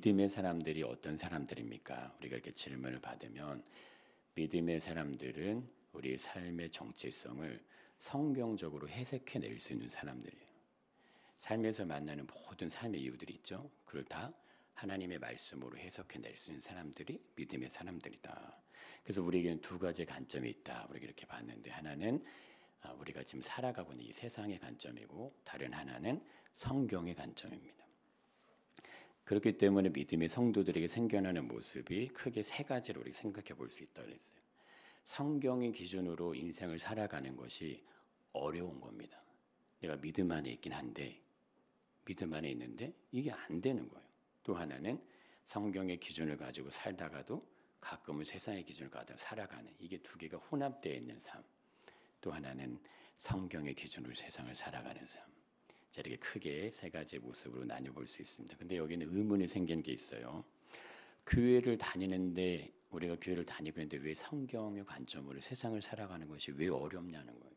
믿음의 사람들이 어떤 사람들입니까? 우리가 이렇게 질문을 받으면 믿음의 사람들은 우리 삶의 정체성을 성경적으로 해석해낼 수 있는 사람들이에요. 삶에서 만나는 모든 삶의 이유들이 있죠. 그걸 다 하나님의 말씀으로 해석해낼 수 있는 사람들이 믿음의 사람들이다. 그래서 우리에게는 두 가지 관점이 있다. 우리가 이렇게 봤는데 하나는 우리가 지금 살아가고 있는 이 세상의 관점이고 다른 하나는 성경의 관점입니다. 그렇기 때문에 믿음의 성도들에게 생겨나는 모습이 크게 세 가지로 우리 생각해 볼 수 있다고 했어요. 성경의 기준으로 인생을 살아가는 것이 어려운 겁니다. 내가 믿음 안에 있긴 한데 믿음 안에 있는데 이게 안 되는 거예요. 또 하나는 성경의 기준을 가지고 살다가도 가끔은 세상의 기준을 가지고 살아가는 이게 두 개가 혼합되어 있는 삶. 또 하나는 성경의 기준으로 세상을 살아가는 삶. 자, 이렇게 크게 세 가지 모습으로 나뉘어볼 수 있습니다. 근데 여기는 의문이 생기는 게 있어요. 교회를 다니는데 우리가 교회를 다니고 있는데 왜 성경의 관점으로 세상을 살아가는 것이 왜 어렵냐는 거예요.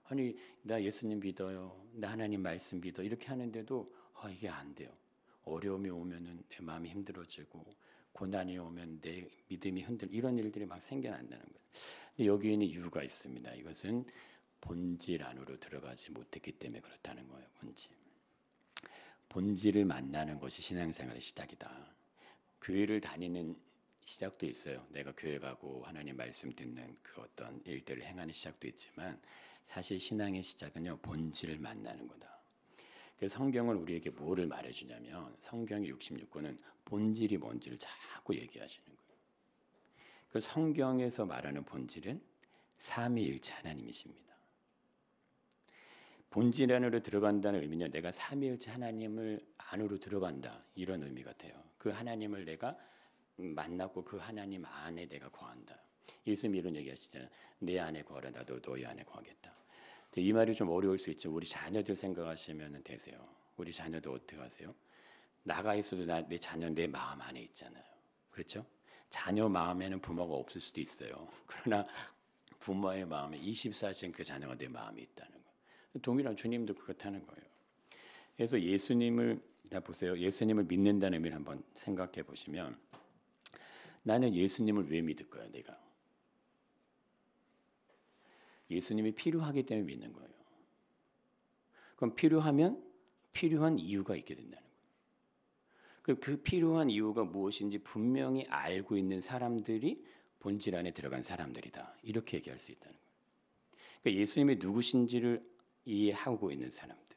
아니 나 예수님 믿어요. 나 하나님 말씀 믿어. 이렇게 하는데도 이게 안 돼요. 어려움이 오면은 내 마음이 힘들어지고 고난이 오면 내 믿음이 이런 일들이 막 생겨난다는 거예요. 근데 여기에는 이유가 있습니다. 이것은 본질 안으로 들어가지 못했기 때문에 그렇다는 거예요. 본질을 만나는 것이 신앙생활의 시작이다. 교회를 다니는 시작도 있어요. 내가 교회 가고 하나님 말씀 듣는 그 어떤 일들을 행하는 시작도 있지만 사실 신앙의 시작은요 본질을 만나는 거다. 그래서 성경은 우리에게 뭐를 말해주냐면 성경의 66권은 본질이 뭔지를 자꾸 얘기하시는 거예요. 그 성경에서 말하는 본질은 삼위일체 하나님이십니다. 본질 안으로 들어간다는 의미는 내가 삼위일체 하나님을 안으로 들어간다 이런 의미 같아요. 그 하나님을 내가 만났고 그 하나님 안에 내가 거한다. 예수님이 이런 얘기하시잖아요. 내 안에 거하라 나도 너희 안에 거하겠다. 이 말이 좀 어려울 수 있죠. 우리 자녀들 생각하시면 되세요. 우리 자녀도 어떻게 하세요? 나가 있어도 내 자녀 내 마음 안에 있잖아요. 그렇죠? 자녀 마음에는 부모가 없을 수도 있어요. 그러나 부모의 마음에 24시간 그 자녀가 내 마음에 있다는 거예요. 동일한 주님도 그렇다는 거예요. 그래서 예수님을 보세요. 예수님을 믿는다는 의미를 한번 생각해 보시면 나는 예수님을 왜 믿을까요? 내가 예수님이 필요하기 때문에 믿는 거예요. 그럼 필요하면 필요한 이유가 있게 된다는 거예요. 그 필요한 이유가 무엇인지 분명히 알고 있는 사람들이 본질 안에 들어간 사람들이다. 이렇게 얘기할 수 있다는 거예요. 그러니까 예수님이 누구신지를 이해하고 있는 사람들,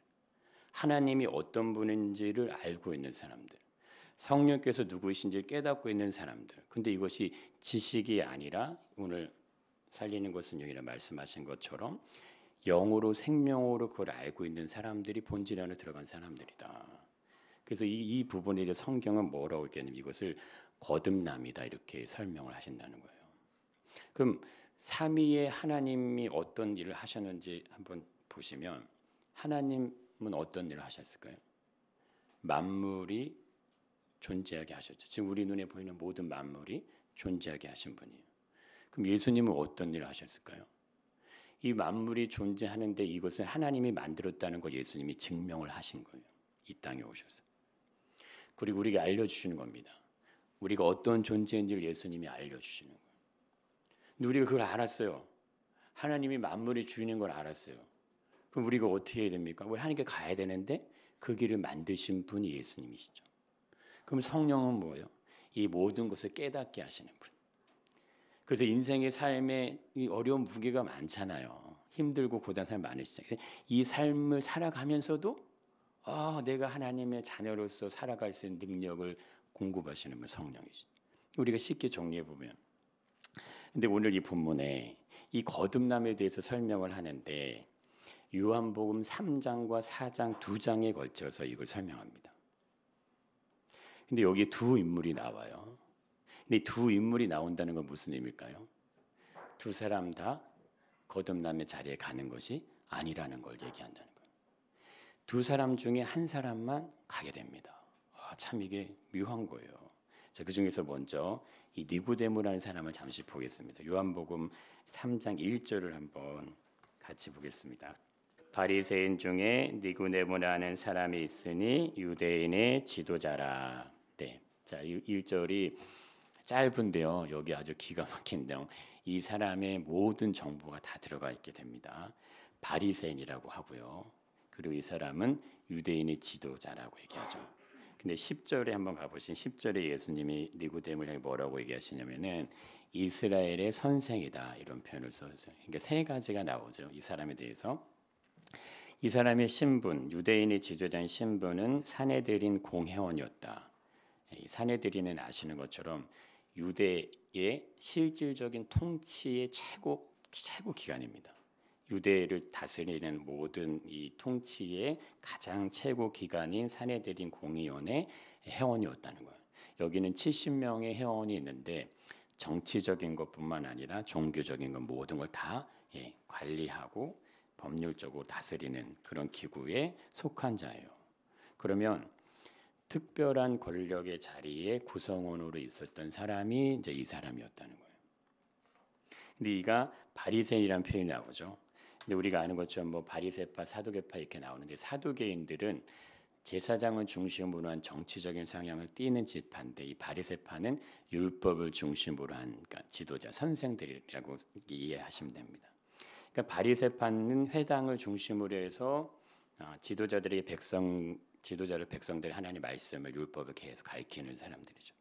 하나님이 어떤 분인지를 알고 있는 사람들, 성령께서 누구이신지 깨닫고 있는 사람들. 근데 이것이 지식이 아니라 오늘 살리는 것은 여기나 말씀하신 것처럼 영으로 생명으로 그걸 알고 있는 사람들이 본질 안에 들어간 사람들이다. 그래서 이 부분에 대해 성경은 뭐라고 얘기하냐면 이것을 거듭남이다 이렇게 설명을 하신다는 거예요. 그럼 삼위의 하나님이 어떤 일을 하셨는지 한번 보시면 하나님은 어떤 일을 하셨을까요? 만물이 존재하게 하셨죠. 지금 우리 눈에 보이는 모든 만물이 존재하게 하신 분이에요. 그럼 예수님은 어떤 일을 하셨을까요? 이 만물이 존재하는데 이것은 하나님이 만들었다는 걸 예수님이 증명을 하신 거예요. 이 땅에 오셔서. 그리고 우리에게 알려주시는 겁니다. 우리가 어떤 존재인지를 예수님이 알려주시는 거예요. 근데 우리가 그걸 알았어요. 하나님이 만물의 주인인 걸 알았어요. 그럼 우리가 어떻게 해야 됩니까? 우리 하나님께 가야 되는데 그 길을 만드신 분이 예수님이시죠. 그럼 성령은 뭐예요? 이 모든 것을 깨닫게 하시는 분. 그래서 인생의 삶에 이 어려운 무게가 많잖아요. 힘들고 고단한 삶이 많으시죠. 이 삶을 살아가면서도 내가 하나님의 자녀로서 살아갈 수 있는 능력을 공급하시는 분 성령이시죠. 우리가 쉽게 정리해 보면 근데 오늘 이 본문에 이 거듭남에 대해서 설명을 하는데 요한복음 3장과 4장 2장에 걸쳐서 이걸 설명합니다. 근데 여기 두 인물이 나와요. 근데 두 인물이 나온다는 건 무슨 의미일까요? 두 사람 다 거듭남의 자리에 가는 것이 아니라는 걸 얘기한다는 거예요. 두 사람 중에 한 사람만 가게 됩니다. 참 이게 묘한 거예요. 자, 그 중에서 먼저 이 니고데모라는 사람을 잠시 보겠습니다. 요한복음 3장 1절을 한번 같이 보겠습니다. 바리새인 중에 니고데모라는 사람이 있으니 유대인의 지도자라. 때. 자, 이 1절이 짧은데요. 여기 아주 기가 막힌데요. 이 사람의 모든 정보가 다 들어가 있게 됩니다. 바리새인이라고 하고요. 그리고 이 사람은 유대인의 지도자라고 얘기하죠. 근데 10절에 한번 가보신 10절에 예수님이 니고데모를 향해 뭐라고 얘기하시냐면은 이스라엘의 선생이다 이런 표현을 써서 그러니까 세 가지가 나오죠. 이 사람에 대해서 이 사람의 신분, 유대인의 지도자인 신분은 사내들인 공회원이었다. 이 사내들인은 아시는 것처럼 유대의 실질적인 통치의 최고 기관입니다. 유대를 다스리는 모든 이 통치의 가장 최고 기관인 사내들인 공의원의 회원이었다는 거예요. 여기는 70명의 회원이 있는데 정치적인 것뿐만 아니라 종교적인 것 모든 걸 다 관리하고 법률적으로 다스리는 그런 기구에 속한 자예요. 그러면 특별한 권력의 자리에 구성원으로 있었던 사람이 이제 이 사람이었다는 거예요. 근데 이가 바리새인이라는 표현이 나오죠. 근데 우리가 아는 것처럼 뭐 바리새파, 사두개파 이렇게 나오는데 사두개인들은 제사장을 중심으로 한 정치적인 성향을 띠는 지파인데 이 바리새파는 율법을 중심으로 한 그러니까 지도자, 선생들이라고 이해하시면 됩니다. 그러니까 바리새파는 회당을 중심으로 해서 지도자들의 백성들이 하나님의 말씀을 율법을 계속 가르치는 사람들이죠.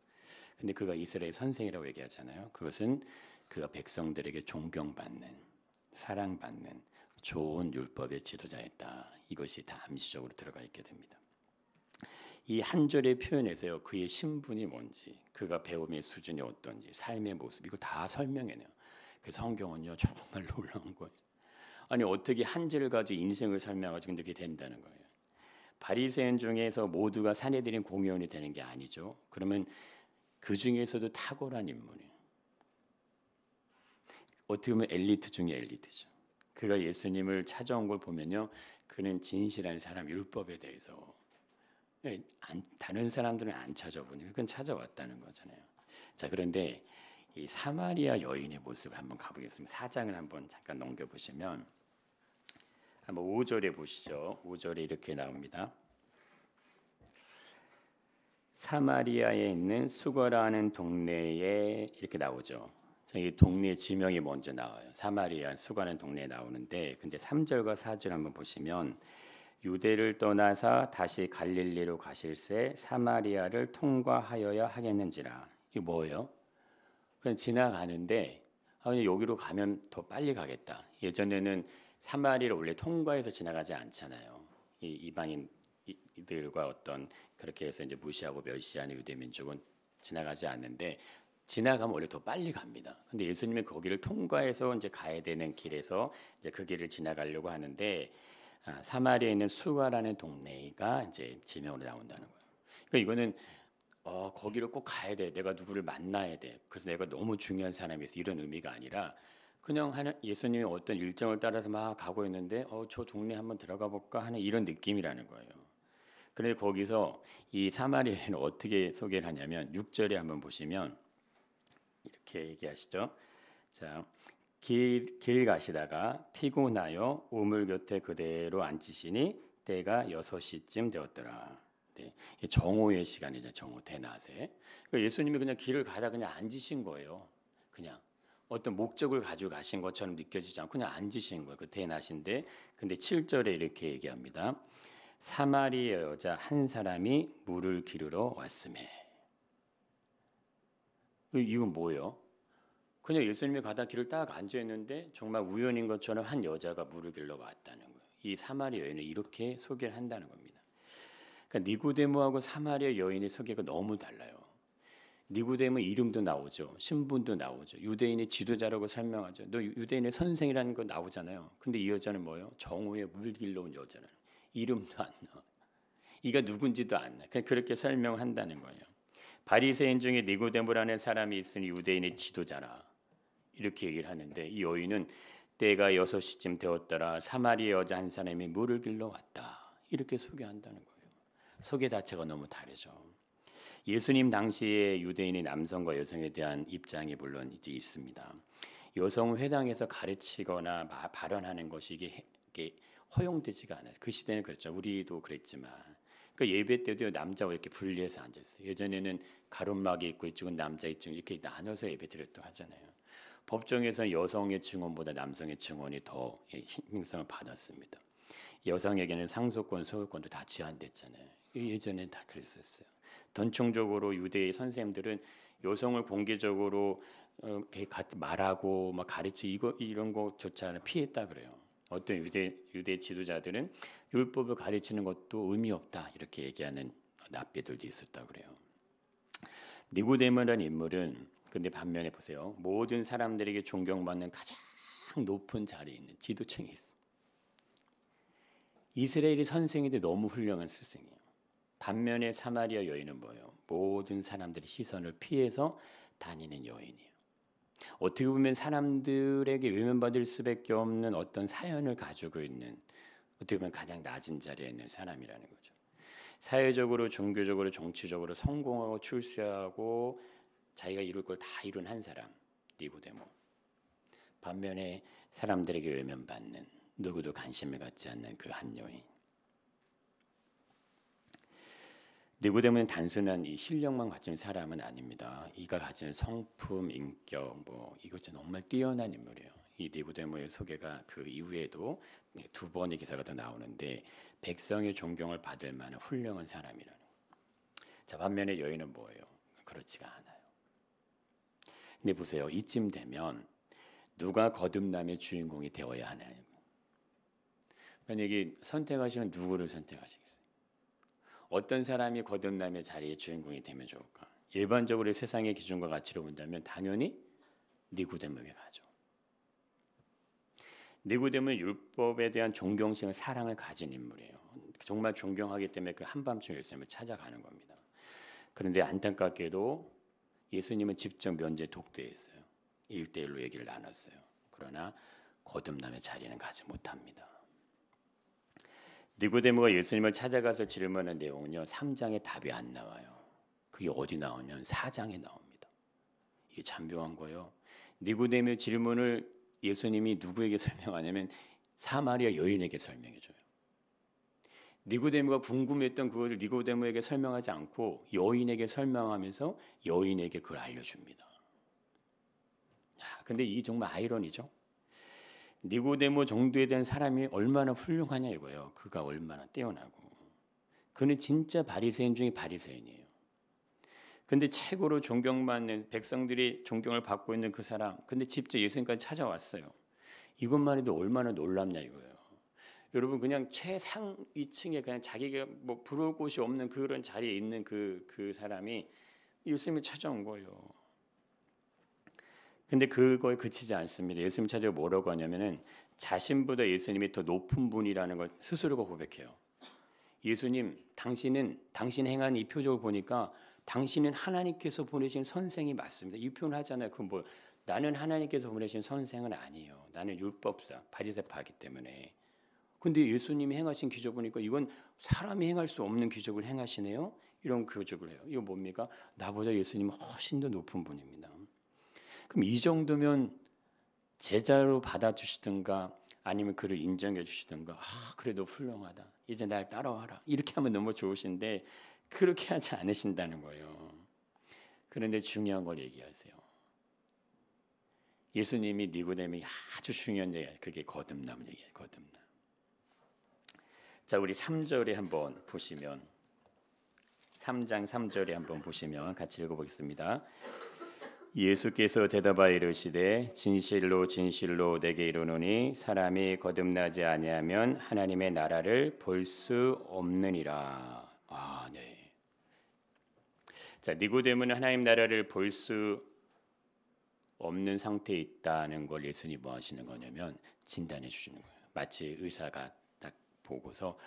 근데 그가 이스라엘 선생이라고 얘기하잖아요. 그것은 그가 백성들에게 존경받는, 사랑받는 좋은 율법의 지도자였다. 이것이 다 암시적으로 들어가 있게 됩니다. 이 한 절의 표현에서요. 그의 신분이 뭔지, 그가 배움의 수준이 어떤지, 삶의 모습 이거 다 설명해내요. 그 성경은요 정말 놀라운 거예요. 아니 어떻게 한 절을 가지고 인생을 설명하지 근데 그게 된다는 거예요. 바리새인 중에서 모두가 사내들인 공의원이 되는 게 아니죠. 그러면 그 중에서도 탁월한 인물이에요. 어떻게 보면 엘리트 중에 엘리트죠. 그가 예수님을 찾아온 걸 보면요, 그는 진실한 사람, 율법에 대해서 다른 사람들은 안 찾아보니까 그건 찾아왔다는 거잖아요. 자, 그런데 이 사마리아 여인의 모습을 한번 가보겠습니다. 4장을 한번 잠깐 넘겨보시면 한번 5절에 보시죠. 5절에 이렇게 나옵니다. 사마리아에 있는 수거라는 동네에 이렇게 나오죠. 이 동네 지명이 먼저 나와요. 사마리아 수거라는 동네에 나오는데 근데 3절과 4절 한번 보시면 유대를 떠나서 다시 갈릴리로 가실새 사마리아를 통과하여야 하겠는지라. 이게 뭐예요? 그냥 지나가는데 여기로 가면 더 빨리 가겠다. 예전에는 사마리아를 원래 통과해서 지나가지 않잖아요. 이 이방인들과 어떤 그렇게 해서 이제 무시하고 멸시하는 유대 민족은 지나가지 않는데 지나가면 원래 더 빨리 갑니다. 근데 예수님은 거기를 통과해서 이제 가야 되는 길에서 이제 그 길을 지나가려고 하는데 사마리아에 있는 수가라는 동네가 이제 지명으로 나온다는 거예요. 그러니까 이거는 거기를 꼭 가야 돼. 내가 누구를 만나야 돼. 그래서 내가 너무 중요한 사람이어서 이런 의미가 아니라 그냥 예수님이 어떤 일정을 따라서 막 가고 있는데 저 동네 한번 들어가 볼까 하는 이런 느낌이라는 거예요. 그런데 거기서 이 사마리아는 어떻게 소개를 하냐면 6절에 한번 보시면 이렇게 얘기하시죠. 자, 길 가시다가 피곤하여 우물 곁에 그대로 앉으시니 때가 6시쯤 되었더라. 네, 정오의 시간이죠. 정오 대낮에. 그러니까 예수님이 그냥 길을 가다 그냥 앉으신 거예요. 그냥 어떤 목적을 가지고 가신 것처럼 느껴지지 않고 그냥 앉으신 거예요. 그 대낮인데 근데 7절에 이렇게 얘기합니다. 사마리아 여자 한 사람이 물을 기르러 왔음에. 이건 뭐예요? 그냥 예수님이 가다 길을 딱 앉아 있는데 정말 우연인 것처럼 한 여자가 물을 길러 왔다는 거예요. 이 사마리아 여인을 이렇게 소개를 한다는 겁니다. 그러니까 니고데모하고 사마리아 여인의 소개가 너무 달라요. 니고데모 이름도 나오죠. 신분도 나오죠. 유대인의 지도자라고 설명하죠. 너 유대인의 선생이라는 거 나오잖아요. 근데 이 여자는 뭐예요? 정오에 물 길러 온 여자라는 이름도 안 나와. 이가 누군지도 안 나. 그냥 그렇게 설명한다는 거예요. 바리새인 중에 니고데모라는 사람이 있으니 유대인의 지도자라. 이렇게 얘기를 하는데 이 여인은 때가 6시쯤 되었더라. 사마리아 여자 한 사람이 물을 길러 왔다. 이렇게 소개한다는 거예요. 소개 자체가 너무 다르죠. 예수님 당시에 유대인의 남성과 여성에 대한 입장이 물론 이제 있습니다. 여성 회당에서 가르치거나 발언하는 것이 이게 허용되지가 않아요. 그 시대는 그랬죠. 우리도 그랬지만 그 예배 때도 남자와 이렇게 분리해서 앉았어요. 예전에는 가론막이 있고 이쪽은 남자 이쪽 이렇게 나눠서 예배 드렸다고 하잖아요. 법정에서 여성의 증언보다 남성의 증언이 더 신빙성을 받았습니다. 여성에게는 상속권, 소유권도 다 제한됐잖아요. 예전엔 다 그랬었어요. 전통적으로 유대의 선생님들은 여성을 공개적으로 이렇게 말하고 막 가르치고 이런 것조차 피했다 그래요. 어떤 유대 지도자들은 율법을 가르치는 것도 의미 없다 이렇게 얘기하는 랍비들도 있었다 그래요. 니고데모라는 인물은 근데 반면에 보세요. 모든 사람들에게 존경받는 가장 높은 자리에 있는 지도층에 있습니다. 이스라엘의 선생인데 너무 훌륭한 스승이에요. 반면에 사마리아 여인은 뭐예요? 모든 사람들의 시선을 피해서 다니는 여인이에요. 어떻게 보면 사람들에게 외면받을 수밖에 없는 어떤 사연을 가지고 있는 어떻게 보면 가장 낮은 자리에 있는 사람이라는 거죠. 사회적으로, 종교적으로, 정치적으로 성공하고 출세하고 자기가 이룰 걸 다 이룬 한 사람, 니고데모. 반면에 사람들에게 외면받는 누구도 관심을 갖지 않는 그 한 여인. 니고데모는 단순한 이 실력만 가진 사람은 아닙니다. 이가 가진 성품, 인격, 이것 정말 뛰어난 인물이에요. 이 니고데모의 소개가 그 이후에도 두 번의 기사가 더 나오는데 백성의 존경을 받을 만한 훌륭한 사람이라는. 자, 반면에 여인은 뭐예요? 그렇지가 않아요. 근데 보세요. 이쯤 되면 누가 거듭남의 주인공이 되어야 하나요? 만약에 선택하시면 누구를 선택하시겠어요? 어떤 사람이 거듭남의 자리의 주인공이 되면 좋을까? 일반적으로 세상의 기준과 가치로 본다면 당연히 니고데모에게 가죠. 니고데모는 율법에 대한 존경심과 사랑을 가진 인물이에요. 정말 존경하기 때문에 그 한밤중에 예수님을 찾아가는 겁니다. 그런데 안타깝게도 예수님은 직접 면제 독대했어요. 1대1로 얘기를 나눴어요. 그러나 거듭남의 자리는 가지 못합니다. 니고데모가 예수님을 찾아가서 질문한 내용은요. 3장에 답이 안 나와요. 그게 어디 나오냐면 4장에 나옵니다. 이게 참 묘한 거예요. 니고데모의 질문을 예수님이 누구에게 설명하냐면 사마리아 여인에게 설명해 줘요. 니고데모가 궁금했던 그것을 니고데모에게 설명하지 않고 여인에게 설명하면서 여인에게 그걸 알려줍니다. 근데 이게 정말 아이러니죠. 니고데모 정도에 대한 사람이 얼마나 훌륭하냐 이거예요. 그가 얼마나 뛰어나고. 그는 진짜 바리새인 중에 바리새인이에요. 근데 최고로 존경받는 백성들이 존경을 받고 있는 그 사람. 근데 직접 예수님까지 찾아왔어요. 이것만 해도 얼마나 놀랍냐 이거예요. 여러분 그냥 최상위층에 그냥 자기가 부러울 곳이 없는 그런 자리에 있는 그 사람이 예수님을 찾아온 거예요. 근데 그거에 그치지 않습니다. 예수님 찾아가 뭐라고 하냐면은 자신보다 예수님이 더 높은 분이라는 걸 스스로가 고백해요. 예수님, 당신 행한 이 표적을 보니까 당신은 하나님께서 보내신 선생이 맞습니다. 이 표현을 하잖아요. 그건 나는 하나님께서 보내신 선생은 아니에요. 나는 율법사, 바리새파이기 때문에. 근데 예수님이 행하신 기적 보니까 이건 사람이 행할 수 없는 기적을 행하시네요. 이런 기적을 해요. 이거 뭡니까? 나보다 예수님은 훨씬 더 높은 분입니다. 그럼 이 정도면 제자로 받아주시든가 아니면 그를 인정해 주시든가 그래도 훌륭하다. 이제 날 따라와라. 이렇게 하면 너무 좋으신데 그렇게 하지 않으신다는 거예요. 그런데 중요한 걸 얘기하세요. 예수님이 니고데모에게 아주 중요한 얘기예요. 그게 거듭남 얘기예요. 거듭남. 자, 우리 3절에 한번 보시면 3장 3절에 한번 보시면 같이 읽어보겠습니다. 예수께서 대답하여 이르시되 진실로 진실로 내게 이르노니 사람이 거듭나지 아니하면 하나님의 나라를 볼 수 없느니라. 네. 자, 니고데모는 하나님 나라를 볼 수 없는 상태에 있다는 걸 예수님이 뭐 하시는 거냐면 진단해 주시는 거예요. 마치 의사가 딱 보고서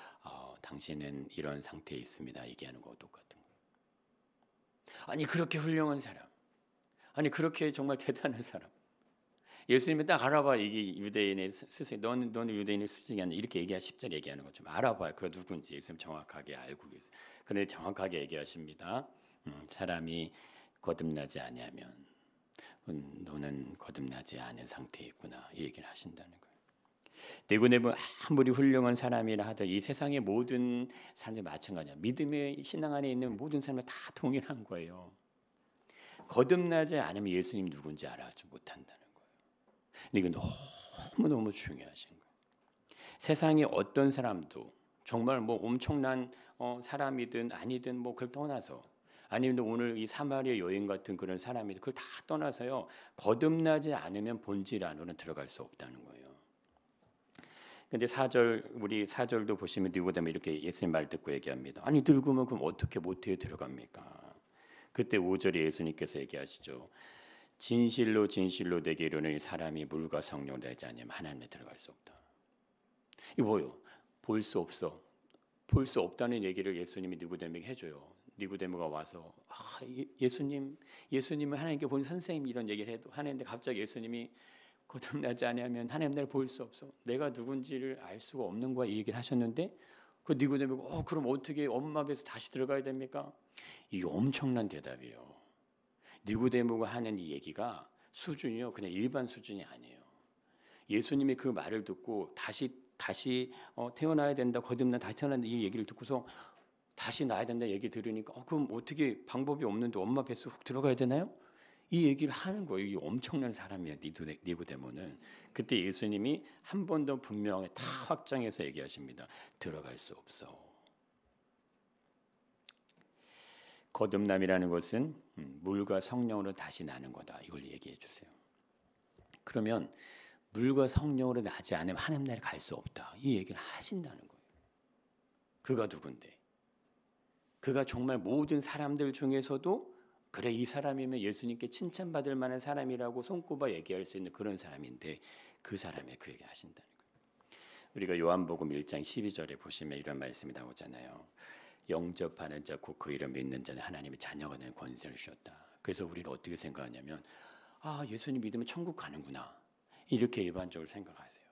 당신은 이런 상태에 있습니다. 얘기하는 거와 똑같은 거예요. 아니 그렇게 훌륭한 사람, 아니 그렇게 정말 대단한 사람, 예수님이 딱 알아봐. 이게 유대인의 스승, 너는 유대인의 스승이 아니야. 이렇게 얘기하 10절 얘기하는 거죠. 알아봐요. 그가 누군지 예수님 정확하게 알고 계세요. 그런데 정확하게 얘기하십니다. 사람이 거듭나지 아니하면 너는 거듭나지 않은 상태에 있구나. 이 얘기를 하신다는 거예요. 니고데모 아무리 훌륭한 사람이라 하더 이 세상의 모든 사람들이 마찬가지야. 믿음의 신앙 안에 있는 모든 사람들 다 동일한 거예요. 거듭나지 않으면 예수님 누군지 알아지 못한다는 거예요. 근데 이거 너무너무 중요하신 거예요. 세상의 어떤 사람도 정말 뭐 엄청난 사람이든 아니든 뭐 그걸 떠나서, 아니면 오늘 이 사마리아 여인 같은 그런 사람이 그걸 다 떠나서요, 거듭나지 않으면 본질 안으로는 들어갈 수 없다는 거예요. 근데 우리 4절도 보시면 니고데모 이렇게 예수님 말 듣고 얘기합니다. 아니 늙으면 그럼 어떻게 모태에 들어갑니까? 그때 5절에 예수님께서 얘기하시죠. 진실로 진실로 내게 이르노니 사람이 물과 성령으로 되지 않으면 하나님에 들어갈 수 없다. 이거 뭐요? 볼 수 없어. 볼 수 없다는 얘기를 예수님이 니고데모에게 해줘요. 니고데모가 와서 예수님은 하나님께 본 선생님 이런 얘기를 하는데 갑자기 예수님이 거듭나지 않으면 하나님 나를 볼 수 없어. 내가 누군지를 알 수가 없는 거야. 이 얘기를 하셨는데 그 니고데모가 그럼 어떻게 엄마 배에서 다시 들어가야 됩니까? 이게 엄청난 대답이에요. 니고데모가 하는 이 얘기가 수준이요, 그냥 일반 수준이 아니에요. 예수님이 그 말을 듣고 다시 태어나야 된다, 다시 태어난다 이 얘기를 듣고서 다시 나야 된다 얘기 들으니까 그럼 어떻게 방법이 없는데 엄마 뱃속 훅 들어가야 되나요? 이 얘기를 하는 거예요. 이 엄청난 사람이야 니고데모는. 그때 예수님이 한 번 더 분명하게 다 확장해서 얘기하십니다. 들어갈 수 없어. 거듭남이라는 것은 물과 성령으로 다시 나는 거다. 이걸 얘기해 주세요. 그러면 물과 성령으로 나지 않으면 하나님 나라에 갈 수 없다. 이 얘기를 하신다는 거예요. 그가 누군데? 그가 정말 모든 사람들 중에서도 그래 이 사람이면 예수님께 칭찬받을 만한 사람이라고 손꼽아 얘기할 수 있는 그런 사람인데 그 사람의 그 얘기 하신다는 거예요. 우리가 요한복음 1장 12절에 보시면 이런 말씀이 나오잖아요. 영접하는 자 곧 그 이름 믿는 자는 하나님의 자녀가 되는 권세를 주셨다. 그래서 우리는 어떻게 생각하냐면 예수님 믿으면 천국 가는구나. 이렇게 일반적으로 생각하세요.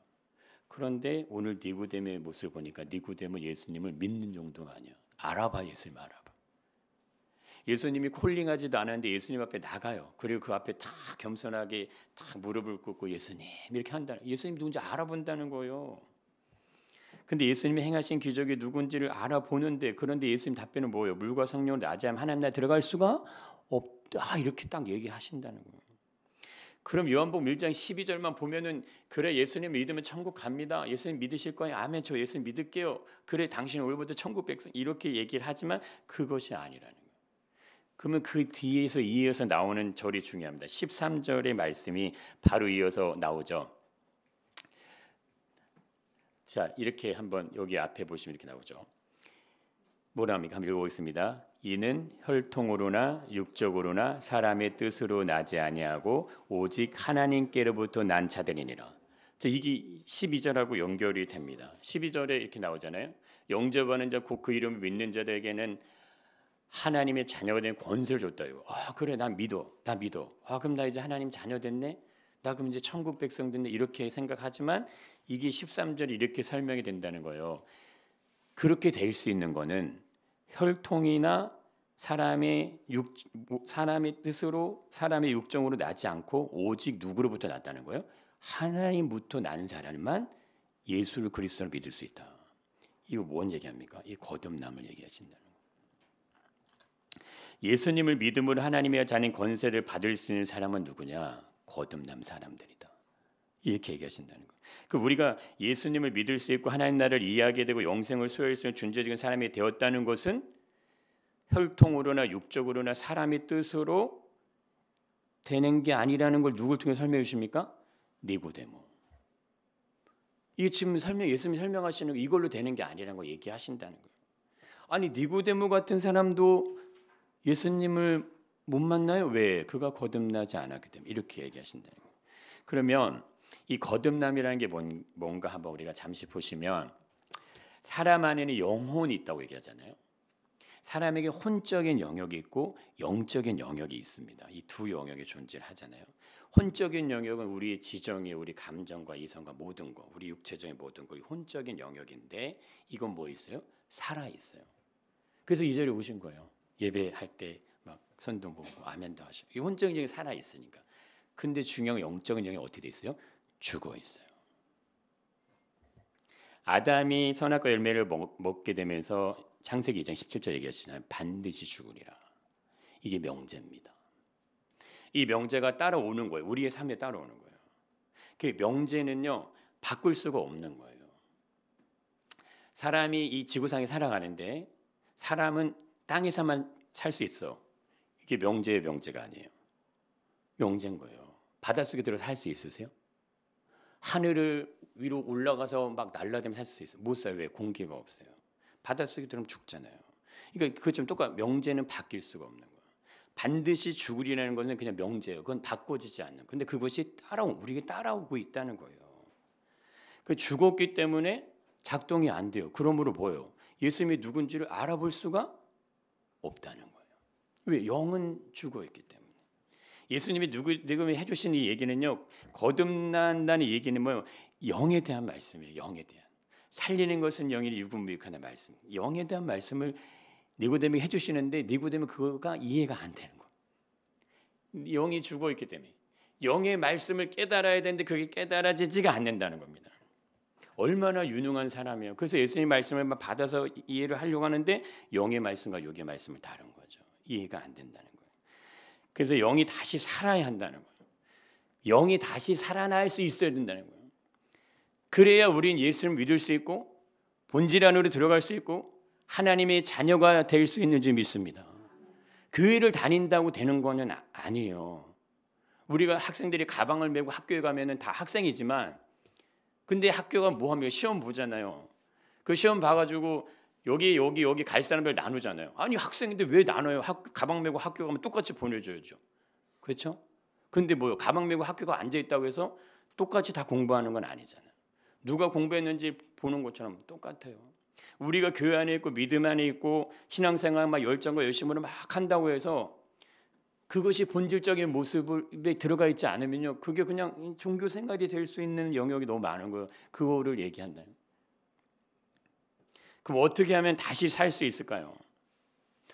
그런데 오늘 니고데모의 모습을 보니까 니고데모 예수님을 믿는 정도가 아니야. 알아봐. 예수님 알아봐. 예수님이 콜링하지도 않았는데 예수님 앞에 나가요. 그리고 그 앞에 다 겸손하게 다 무릎을 꿇고 예수님 이렇게 한다는, 예수님 누군지 알아본다는 거예요. 근데 예수님이 행하신 기적이 누군지를 알아보는데, 그런데 예수님 답변은 뭐예요? 물과 성령으로 나지 않으면 하나님 나라에 들어갈 수가 없다. 이렇게 딱 얘기하신다는 거예요. 그럼 요한복음 1장 12절만 보면은 그래 예수님 믿으면 천국 갑니다. 예수님 믿으실 거예요. 아멘. 저 예수님 믿을게요. 그래 당신 오늘부터 천국 백성 이렇게 얘기를 하지만 그것이 아니라는 거예요. 그러면 그 뒤에서 이어서 나오는 절이 중요합니다. 13절의 말씀이 바로 이어서 나오죠. 자, 이렇게 한번 여기 앞에 보시면 이렇게 나오죠. 뭐라 합니까? 한번 읽어보겠습니다. 이는 혈통으로나 육적으로나 사람의 뜻으로 나지 아니하고 오직 하나님께로부터 난 자들이니라. 자, 이게 12절하고 연결이 됩니다. 12절에 이렇게 나오잖아요. 영접하는 자 곧 그 이름을 믿는 자들에게는 하나님의 자녀가 된 권세를 줬다. 이거. 그래 나 믿어. 그럼 나 이제 하나님 자녀 됐네. 나 그럼 이제 천국 백성 됐네. 이렇게 생각하지만 이게 13절이 이렇게 설명이 된다는 거예요. 그렇게 될 수 있는 거는 혈통이나 사람의 뜻으로 사람의 육정으로 나지 않고 오직 누구로부터 났다는 거예요? 하나님부터 나는 사람만 예수를 그리스도로 믿을 수 있다. 이거 뭔 얘기합니까? 이 거듭남을 얘기하신다는 거예요. 예수님을 믿음으로 하나님의 자녀인 권세를 받을 수 있는 사람은 누구냐? 거듭남 사람들이다. 이렇게 얘기하신다는 거예요. 그 우리가 예수님을 믿을 수 있고 하나님 나라를 이해하게 되고 영생을 소유할 수 있는 존재적인 사람이 되었다는 것은 혈통으로나 육적으로나 사람의 뜻으로 되는 게 아니라는 걸 누굴 통해 설명해 주십니까? 니고데모. 이게 지금 예수님이 설명하시는 거 이걸로 되는 게 아니라는 거 얘기하신다는 거예요. 아니 니고데모 같은 사람도 예수님을 못 만나요? 왜? 그가 거듭나지 않았기 때문에 이렇게 얘기하신다는 거예요. 그러면 이 거듭남이라는 게 뭔가 한번 우리가 잠시 보시면 사람 안에는 영혼이 있다고 얘기하잖아요. 사람에게 혼적인 영역이 있고 영적인 영역이 있습니다. 이 두 영역이 존재하잖아요. 혼적인 영역은 우리의 지정이 우리 감정과 이성과 모든 거, 우리 육체적인 모든 거, 혼적인 영역인데 이건 뭐 있어요? 살아 있어요. 그래서 이 자리에 오신 거예요. 예배할 때 막 선동 보고 아멘도 하시고 이 혼적인 영역이 살아 있으니까. 근데 중요한 영적인 영역이 어떻게 돼 있어요? 죽어 있어요. 아담이 선악과 열매를 먹게 되면서 창세기 2장 17절 얘기하시잖아요. 반드시 죽으리라. 이게 명제입니다. 이 명제가 따라오는 거예요. 우리의 삶에 따라오는 거예요. 그 명제는요, 바꿀 수가 없는 거예요. 사람이 이 지구상에 살아가는데 사람은 땅에서만 살 수 있어. 이게 명제의 명제가 아니에요. 명제인 거예요. 바닷속에 들어서 살 수 있으세요? 하늘을 위로 올라가서 막 날아다니면 살 수 있어요? 못 살아요. 왜? 공기가 없어요. 바닷속에 들어오면 죽잖아요. 그러니까 그것처럼 똑같아. 명제는 바뀔 수가 없는 거예요. 반드시 죽으리라는 것은 그냥 명제예요. 그건 바꿔지지 않는. 근데 그것이 우리가 따라오고 있다는 거예요. 그 죽었기 때문에 작동이 안 돼요. 그러므로 뭐예요? 예수님이 누군지를 알아볼 수가 없다는 거예요. 왜? 영은 죽어 있기 때문에. 예수님이 누구에게 해주신 이 얘기는요, 거듭난다는 얘기는 뭐예요? 영에 대한 말씀이에요. 영에 대한. 살리는 것은 영이니 유분무익하는 말씀. 영에 대한 말씀을 니고데모에게 해주시는데 니고데모 그거가 이해가 안 되는 거예요. 영이 죽어 있기 때문에. 영의 말씀을 깨달아야 되는데 그게 깨달아지지가 않는다는 겁니다. 얼마나 유능한 사람이에요. 그래서 예수님 말씀을 받아서 이해를 하려고 하는데 영의 말씀과 육의 말씀을 다른 거죠. 이해가 안 된다는 거예요. 그래서 영이 다시 살아야 한다는 거예요. 영이 다시 살아날 수 있어야 된다는 거예요. 그래야 우린 예수를 믿을 수 있고 본질 안으로 들어갈 수 있고 하나님의 자녀가 될 수 있는지 믿습니다. 교회를 다닌다고 되는 거는 아니에요. 우리가 학생들이 가방을 메고 학교에 가면은 다 학생이지만 근데 학교가 뭐 하면 시험 보잖아요. 그 시험 봐가지고 여기 갈 사람들 나누잖아요. 아니 학생인데 왜 나눠요? 가방 메고 학교 가면 똑같이 보내줘야죠. 그렇죠? 근데 뭐요? 가방 메고 학교가 앉아 있다고 해서 똑같이 다 공부하는 건 아니잖아요. 누가 공부했는지 보는 것처럼 똑같아요. 우리가 교회 안에 있고 믿음 안에 있고 신앙생활 막 열정과 열심으로 막 한다고 해서 그것이 본질적인 모습에 들어가 있지 않으면요, 그게 그냥 종교 생활이 될 수 있는 영역이 너무 많은 거예요. 그거를 얘기한다. 그럼 어떻게 하면 다시 살 수 있을까요?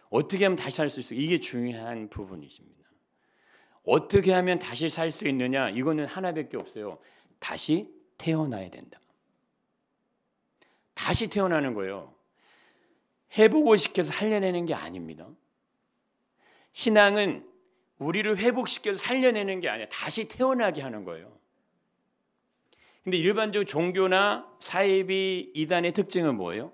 어떻게 하면 다시 살 수 있을까요? 이게 중요한 부분이십니다. 어떻게 하면 다시 살 수 있느냐? 이거는 하나밖에 없어요. 다시 태어나야 된다. 다시 태어나는 거예요. 회복을 시켜서 살려내는 게 아닙니다. 신앙은 우리를 회복시켜서 살려내는 게 아니라 다시 태어나게 하는 거예요. 근데 일반적으로 종교나 사이비 이단의 특징은 뭐예요?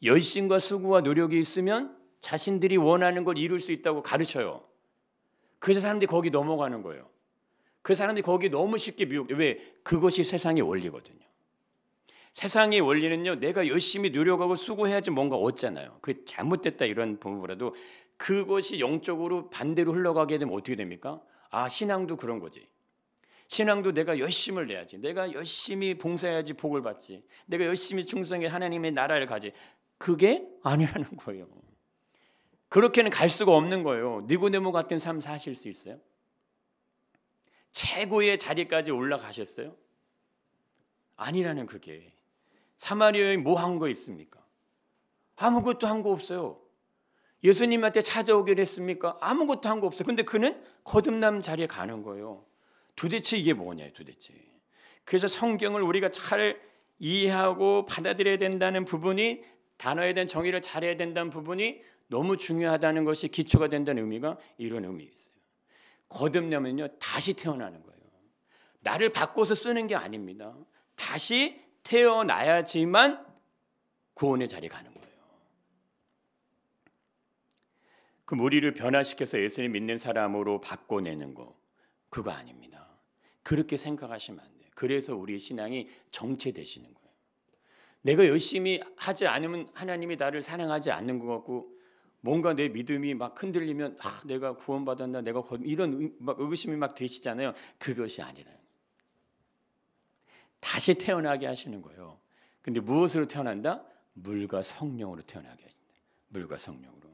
열심과 수고와 노력이 있으면 자신들이 원하는 걸 이룰 수 있다고 가르쳐요. 그래서 사람들이 거기 넘어가는 거예요. 그 사람들이 거기 너무 쉽게 미혹돼요. 왜? 그것이 세상의 원리거든요. 세상의 원리는요, 내가 열심히 노력하고 수고해야지 뭔가 얻잖아요. 그게 잘못됐다 이런 부분보다도 그것이 영적으로 반대로 흘러가게 되면 어떻게 됩니까? 아, 신앙도 그런 거지. 신앙도 내가 열심을 내야지. 내가 열심히 봉사해야지 복을 받지. 내가 열심히 충성해 하나님의 나라를 가지. 그게 아니라는 거예요. 그렇게는 갈 수가 없는 거예요. 니고데모 같은 삶 사실 수 있어요? 최고의 자리까지 올라가셨어요? 아니라는 그게. 사마리아 여인 뭐 한 거 있습니까? 아무것도 한 거 없어요. 예수님한테 찾아오기로 했습니까? 아무것도 한 거 없어요. 근데 그는 거듭남 자리에 가는 거예요. 도대체 이게 뭐냐 도대체. 그래서 성경을 우리가 잘 이해하고 받아들여야 된다는 부분이, 단어에 대한 정의를 잘해야 된다는 부분이 너무 중요하다는 것이 기초가 된다는 의미가 이런 의미가 있어요. 거듭나면요, 다시 태어나는 거예요. 나를 바꿔서 쓰는 게 아닙니다. 다시 태어나야지만 구원의 자리에 가는 거예요. 그 우리를 변화시켜서 예수님 믿는 사람으로 바꿔내는 거, 그거 아닙니다. 그렇게 생각하시면 안 돼요. 그래서 우리의 신앙이 정체되시는 거예요. 내가 열심히 하지 않으면 하나님이 나를 사랑하지 않는 것 같고, 뭔가 내 믿음이 막 흔들리면 내가 구원받았나, 내가 이런 막 의구심이 막 드시잖아요. 그것이 아니라요. 다시 태어나게 하시는 거예요. 근데 무엇으로 태어난다? 물과 성령으로 태어나게 하신다. 물과 성령으로.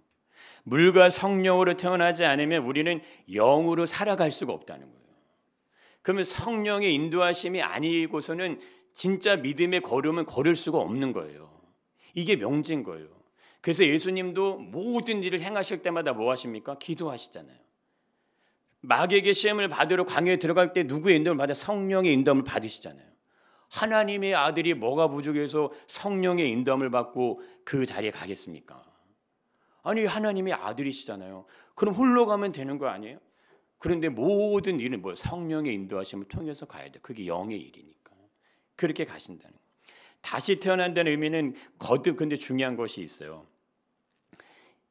물과 성령으로 태어나지 않으면 우리는 영으로 살아갈 수가 없다는 거예요. 그러면 성령의 인도하심이 아니고서는 진짜 믿음의 걸음은 걸을 수가 없는 거예요. 이게 명제인 거예요. 그래서 예수님도 모든 일을 행하실 때마다 뭐 하십니까? 기도하시잖아요. 마귀에게 시험을 받으러 광야에 들어갈 때 누구의 인도를 받아? 성령의 인도를 받으시잖아요. 하나님의 아들이 뭐가 부족해서 성령의 인도함을 받고 그 자리에 가겠습니까? 아니, 하나님의 아들이시잖아요. 그럼 홀로 가면 되는 거 아니에요? 그런데 모든 일은 뭐 성령의 인도하심을 통해서 가야 돼. 그게 영의 일이니까. 그렇게 가신다는 거예요. 다시 태어난다는 의미는 근데 중요한 것이 있어요.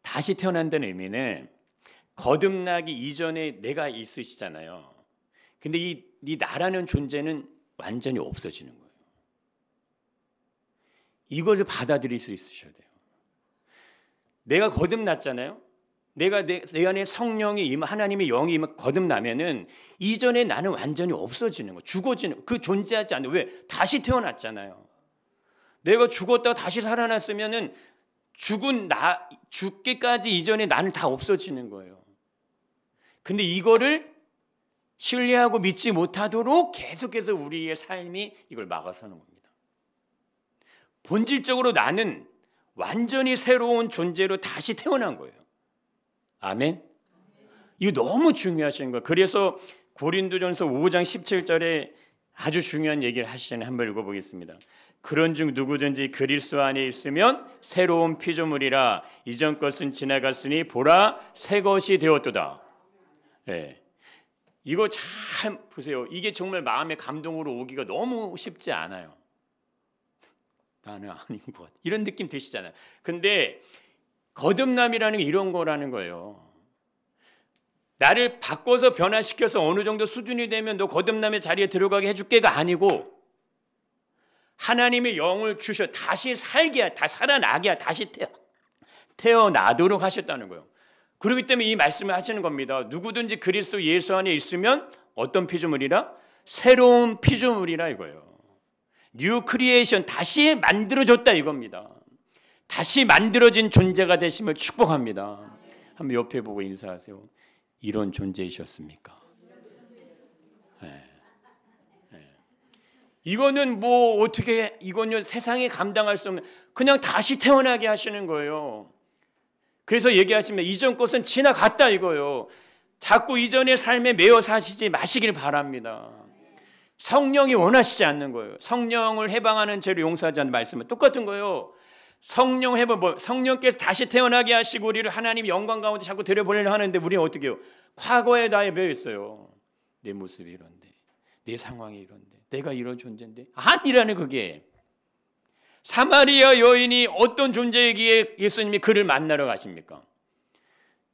다시 태어난다는 의미는 거듭나기 이전에 내가 있으시잖아요. 근데 이 나라는 존재는 완전히 없어지는 거예요. 이것을 받아들일 수 있으셔야 돼요. 내가 거듭났잖아요. 내 안에 성령이 하나님의 영이 거듭나면은 이전에 나는 완전히 없어지는 거, 죽어지는 그 존재하지 않는. 왜? 다시 태어났잖아요. 내가 죽었다가 다시 살아났으면은 죽기까지 이전에 나는 다 없어지는 거예요. 근데 이거를 신뢰하고 믿지 못하도록 계속해서 우리의 삶이 이걸 막아서는 겁니다. 본질적으로 나는 완전히 새로운 존재로 다시 태어난 거예요. 아멘. 이거 너무 중요하신 거예요. 그래서 고린도전서 5장 17절에 아주 중요한 얘기를 하시잖아요. 한번 읽어보겠습니다. 그런즉 누구든지 그리스도 안에 있으면 새로운 피조물이라 이전 것은 지나갔으니 보라 새 것이 되었도다. 네. 이거 잘 보세요. 이게 정말 마음의 감동으로 오기가 너무 쉽지 않아요. 나는 아닌 것 같아. 이런 느낌 드시잖아요. 근데 거듭남이라는 게 이런 거라는 거예요. 나를 바꿔서 변화시켜서 어느 정도 수준이 되면 너 거듭남의 자리에 들어가게 해줄게가 아니고 하나님의 영을 주셔 다시 살게, 다 살아나게, 다시 태어나도록 하셨다는 거예요. 그렇기 때문에 이 말씀을 하시는 겁니다. 누구든지 그리스도 예수 안에 있으면 어떤 피조물이라? 새로운 피조물이라 이거예요. 뉴 크리에이션, 다시 만들어졌다 이겁니다. 다시 만들어진 존재가 되심을 축복합니다. 한번 옆에 보고 인사하세요. 이런 존재이셨습니까? 네. 네. 이거는 뭐 어떻게, 이거는 세상에 감당할 수 없는, 그냥 다시 태어나게 하시는 거예요. 그래서 얘기하시면 이전 것은 지나갔다 이거예요. 자꾸 이전의 삶에 매여 사시지 마시길 바랍니다. 성령이 원하시지 않는 거예요. 성령을 해방하는 죄를 용서하지 않는 말씀은 똑같은 거예요. 성령께서 다시 태어나게 하시고 우리를 하나님 영광 가운데 자꾸 데려보려고 하는데 우리는 어떻게 해요? 과거에 나에 매여 있어요. 내 모습이 이런데, 내 상황이 이런데, 내가 이런 존재인데. 아니라는 그게. 사마리아 여인이 어떤 존재이기에 예수님이 그를 만나러 가십니까?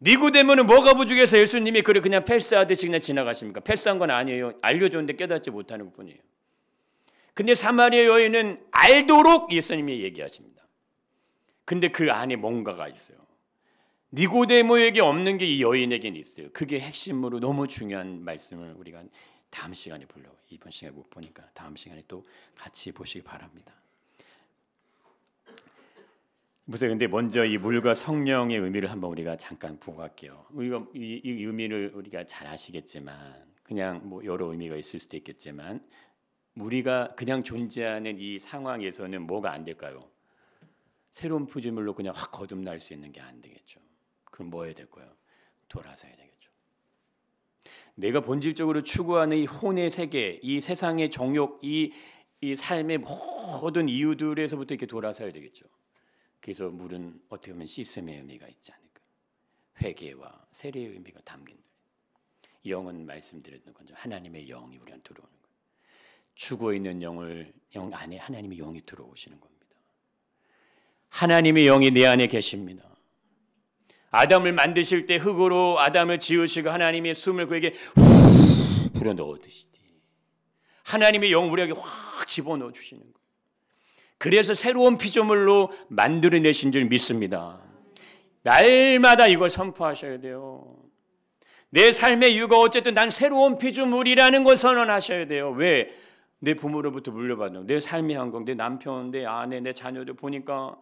니고데모는 뭐가 부족해서 예수님이 그를 그냥 패스하듯이 그냥 지나가십니까? 패스한 건 아니에요. 알려줬는데 깨닫지 못하는 것뿐이에요. 근데 사마리아 여인은 알도록 예수님이 얘기하십니다. 근데 그 안에 뭔가가 있어요. 니고데모에게 없는 게 이 여인에게는 있어요. 그게 핵심으로 너무 중요한 말씀을 우리가 다음 시간에 보려고, 이번 시간에 못 보니까 다음 시간에 또 같이 보시기 바랍니다. 보세요. 근데 먼저 이 물과 성령의 의미를 한번 우리가 잠깐 보고 갈게요. 이 의미를 우리가 잘 아시겠지만, 그냥 뭐 여러 의미가 있을 수도 있겠지만, 우리가 그냥 존재하는 이 상황에서는 뭐가 안 될까요? 새로운 피조물로 그냥 확 거듭날 수 있는 게 안 되겠죠. 그럼 뭐 해야 될까요? 돌아서야 되겠죠. 내가 본질적으로 추구하는 이 혼의 세계, 이 세상의 정욕, 이 삶의 모든 이유들에서부터 이렇게 돌아서야 되겠죠. 그래서 물은 어떻게 보면 씻음의 의미가 있지 않을까? 회개와 세례의 의미가 담긴 거예요. 영은 말씀드렸던 건죠. 하나님의 영이 우리한테 들어오는 거예요. 죽어 있는 영 안에 하나님의 영이 들어오시는 겁니다. 하나님의 영이 내 안에 계십니다. 아담을 만드실 때 흙으로 아담을 지으시고 하나님의 숨을 그에게 후 불어 넣어드시지. 하나님의 영 우리에게 확 집어넣어 주시는 거예요. 그래서 새로운 피조물로 만들어내신 줄 믿습니다. 날마다 이걸 선포하셔야 돼요. 내 삶의 이유가 어쨌든 난 새로운 피조물이라는 걸 선언하셔야 돼요. 왜? 내 부모로부터 물려받은 내 삶의 환경, 내 남편, 내 아내, 내 자녀들 보니까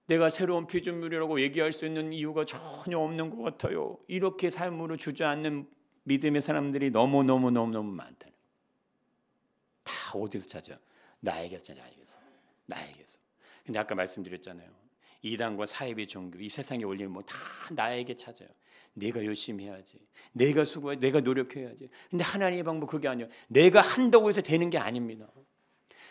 내가 새로운 피조물이라고 얘기할 수 있는 이유가 전혀 없는 것 같아요. 이렇게 삶으로 주저앉는 믿음의 사람들이 너무너무 많다는. 다 어디서 찾아요? 나에게서. 근데 아까 말씀드렸잖아요. 이단과 사이비 종교, 이 세상에 올리는 뭐 다 나에게 찾아요. 내가 열심히 해야지. 내가 수고해야지. 내가 노력해야지. 근데 하나님의 방법 그게 아니에요. 내가 한다고 해서 되는 게 아닙니다.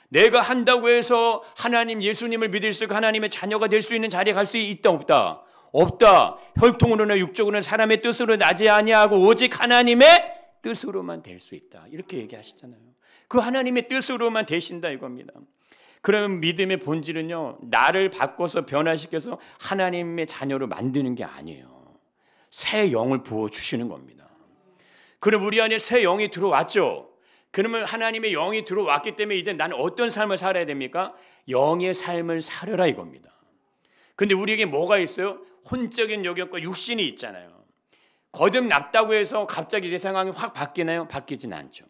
내가 한다고 해서 하나님 예수님을 믿을 수 있고 하나님의 자녀가 될 수 있는 자리에 갈 수 있다 없다? 없다. 혈통으로나 육적으로나 사람의 뜻으로 나지 아니하고 오직 하나님의 뜻으로만 될 수 있다. 이렇게 얘기하시잖아요. 그 하나님의 뜻으로만 되신다 이겁니다. 그러면 믿음의 본질은요, 나를 바꿔서 변화시켜서 하나님의 자녀로 만드는 게 아니에요. 새 영을 부어주시는 겁니다. 그럼 우리 안에 새 영이 들어왔죠. 그러면 하나님의 영이 들어왔기 때문에 이제 나는 어떤 삶을 살아야 됩니까? 영의 삶을 살아라 이겁니다. 근데 우리에게 뭐가 있어요? 혼적인 영역과 육신이 있잖아요. 거듭났다고 해서 갑자기 내 상황이 확 바뀌나요? 바뀌진 않죠.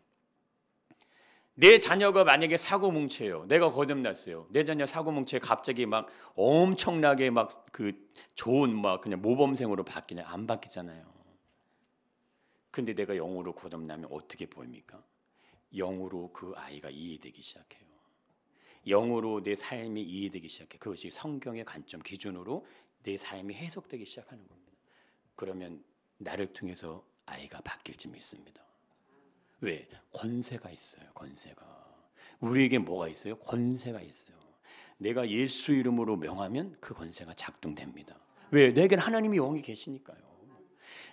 내 자녀가 만약에 사고뭉치예요. 내가 거듭났어요. 내 자녀 사고뭉치에 갑자기 막 엄청나게 막 그 좋은 막 그냥 모범생으로 바뀌냐? 안 바뀌잖아요. 근데 내가 영으로 거듭나면 어떻게 보입니까? 영으로 그 아이가 이해되기 시작해요. 영으로 내 삶이 이해되기 시작해. 그것이 성경의 관점 기준으로 내 삶이 해석되기 시작하는 겁니다. 그러면 나를 통해서 아이가 바뀔지 믿습니다. 왜? 권세가 있어요. 권세가. 우리에게 뭐가 있어요? 권세가 있어요. 내가 예수 이름으로 명하면 그 권세가 작동됩니다. 왜? 내겐 하나님의 영이 계시니까요.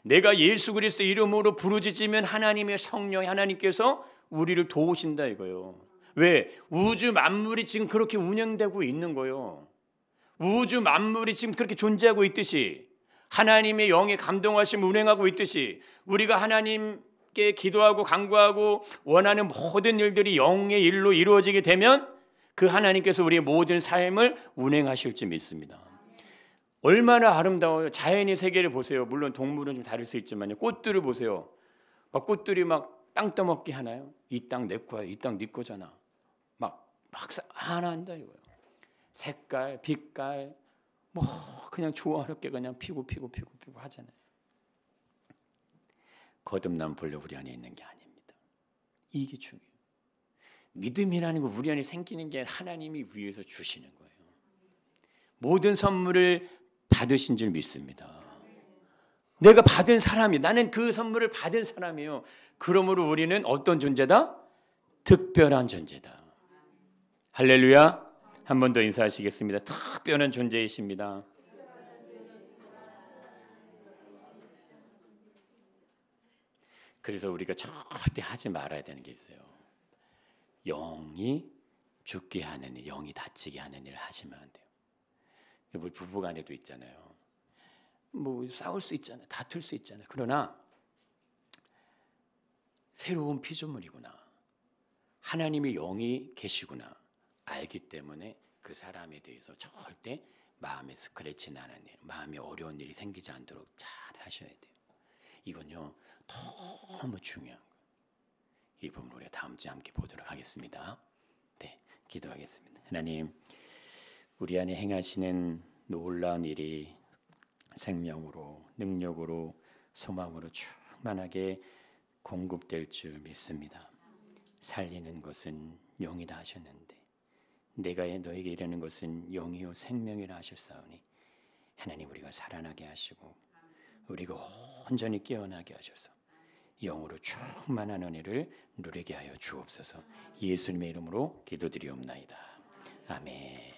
내가 예수 그리스도 이름으로 부르짖으면 하나님의 성령 하나님께서 우리를 도우신다 이거예요. 왜? 우주 만물이 지금 그렇게 운영되고 있는 거예요. 우주 만물이 지금 그렇게 존재하고 있듯이 하나님의 영에 감동하심 운행하고 있듯이 우리가 하나님께 기도하고 간구하고 원하는 모든 일들이 영의 일로 이루어지게 되면 그 하나님께서 우리의 모든 삶을 운행하실지 믿습니다. 얼마나 아름다워요. 자연의 세계를 보세요. 물론 동물은 좀 다를 수 있지만요. 꽃들을 보세요. 막 꽃들이 막 땅 떠먹기 하나요? 이 땅 내 거야. 이 땅 네 거잖아. 막 하나 한다 이거예요. 색깔, 빛깔 뭐 그냥 조화롭게 그냥 피고 하잖아요. 거듭남 본래 우리 안에 있는 게 아닙니다. 이게 중요해요. 믿음이라는 거 우리 안에 생기는 게 하나님이 위에서 주시는 거예요. 모든 선물을 받으신 줄 믿습니다. 내가 받은 사람이 나는 그 선물을 받은 사람이에요. 그러므로 우리는 어떤 존재다? 특별한 존재다. 할렐루야. 한 번 더 인사하시겠습니다. 특별한 존재이십니다. 그래서 우리가 절대 하지 말아야 되는 게 있어요. 영이 죽게 하는 일, 영이 다치게 하는 일을 하시면 안 돼요. 우리 부부간에도 있잖아요. 뭐 싸울 수 있잖아요. 다툴 수 있잖아요. 그러나 새로운 피조물이구나. 하나님의 영이 계시구나. 알기 때문에 그 사람에 대해서 절대 마음에 스크래치 나는 일, 마음에 어려운 일이 생기지 않도록 잘 하셔야 돼요. 이건요 너무 중요한 거예요. 이 부분을 우리가 다음 주에 함께 보도록 하겠습니다. 네, 기도하겠습니다. 하나님, 우리 안에 행하시는 놀라운 일이 생명으로, 능력으로, 소망으로 충만하게 공급될 줄 믿습니다. 살리는 것은 영이다 하셨는데 내가 너에게 이르는 것은 영이요 생명이라 하셨사오니 하나님 우리가 살아나게 하시고 우리가 온전히 깨어나게 하셔서 영으로 충만한 은혜를 누리게 하여 주옵소서. 예수님의 이름으로 기도드리옵나이다. 아멘.